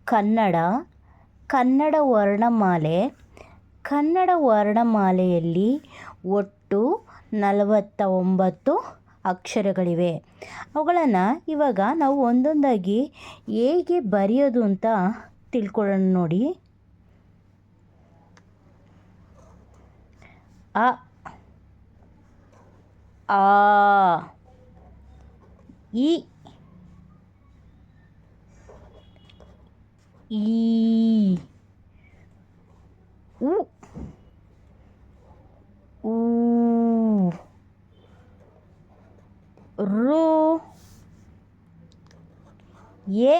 ಕನ್ನಡ. ಕನ್ನಡ ವರ್ಣಮಾಲೆ. ಕನ್ನಡ ವರ್ಣಮಾಲೆಯಲ್ಲಿ ಒಟ್ಟು 49 ಅಕ್ಷರಗಳಿವೆ. ಅವುಗಳನ್ನು ಇವಾಗ ನಾವು ಒಂದೊಂದಾಗಿ ಹೇಗೆ ಬರೆಯೋದು ಅಂತ ತಿಳ್ಕೊಳ್ಳೋಣ ನೋಡಿ. ಅ, ಆ, ಇ, ಈ, ಉ, ಊ, ರು, ಎ,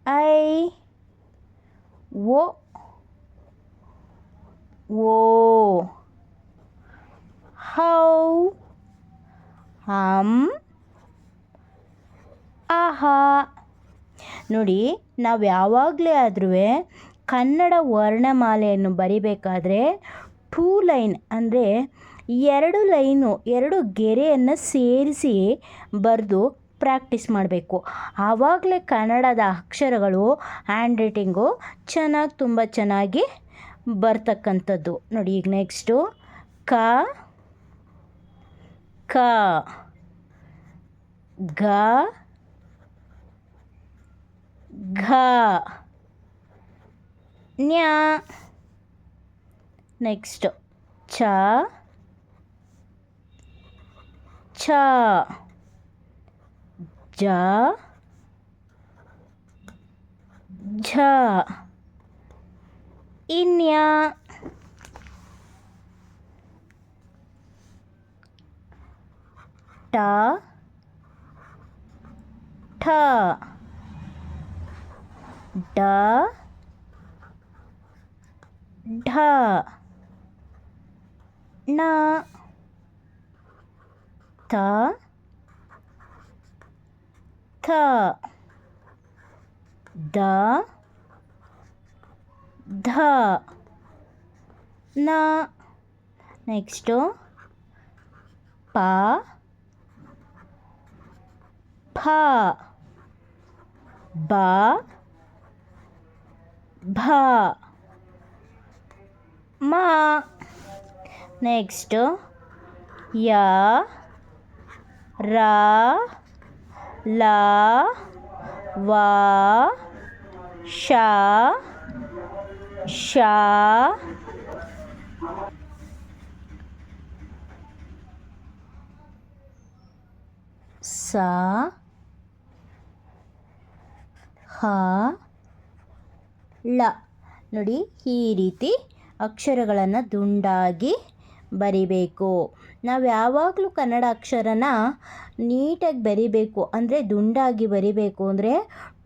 ಐ, ಓ, ಹೌ, ಹಂ, ಆಹ. ನೋಡಿ, ನಾವು ಯಾವಾಗಲೇ ಆದ್ರೂ ಕನ್ನಡ ವರ್ಣಮಾಲೆಯನ್ನು ಬರಿಬೇಕಾದ್ರೆ 2 ಲೈನ್ ಅಂದರೆ 2 ಲೈನು 2 ಗೆರೆಯನ್ನು ಸೇರಿಸಿ ಬರೆದು ಪ್ರಾಕ್ಟೀಸ್ ಮಾಡಬೇಕು. ಆವಾಗಲೇ ಕನ್ನಡದ ಅಕ್ಷರಗಳು ಹ್ಯಾಂಡ್ ರೈಟಿಂಗು ತುಂಬ ಚೆನ್ನಾಗಿ ಬರ್ತಕ್ಕಂಥದ್ದು. ನೋಡಿ, ಈಗ ನೆಕ್ಸ್ಟು ಕ, ಕ, ಗ, ಘ, ಞ. ನೆಕ್ಸ್ಟ್ ಚ, ಛ, ಜ, ಝ, ಇನ್ಯ. ಟ, ಠ, ಡ, ಢ, ಣ, ತ, ಥ, ದ, ಧ, ನ. ನೆಕ್ಸ್ಟು ಪ, ಫ, ಬ, ಭ, ಮ. ನೆಕ್ಸ್ಟು ಯ, ರ, ಲ, ವ, ಶ, ಶ, ಸ, ಹ, ಳ. ನೋಡಿ, ಈ ರೀತಿ ಅಕ್ಷರಗಳನ್ನು ದುಂಡಾಗಿ ಬರಿಬೇಕು. ನಾವು ಯಾವಾಗಲೂ ಕನ್ನಡ ಅಕ್ಷರನ ನೀಟಾಗಿ ಬರಿಬೇಕು ಅಂದರೆ ದುಂಡಾಗಿ ಬರಿಬೇಕು ಅಂದರೆ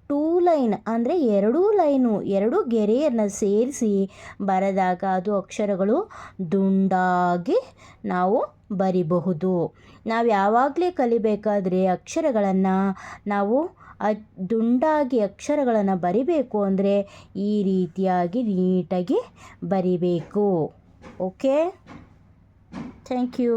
2 ಲೈನ್ ಅಂದರೆ 2 ಲೈನು 2 ಗೆರೆಯನ್ನು ಸೇರಿಸಿ ಬರೆದಾಗ ಅದು ಅಕ್ಷರಗಳು ದುಂಡಾಗಿ ನಾವು ಬರಿಬಹುದು. ನಾವು ಯಾವಾಗಲೇ ಕಲಿಬೇಕಾದ್ರೆ ಅಕ್ಷರಗಳನ್ನು ನಾವು ದುಂಡಾಗಿ ಅಕ್ಷರಗಳನ್ನು ಬರಿಬೇಕು ಅಂದರೆ ಈ ರೀತಿಯಾಗಿ ನೀಟಾಗಿ ಬರಿಬೇಕು. Okay, thank you.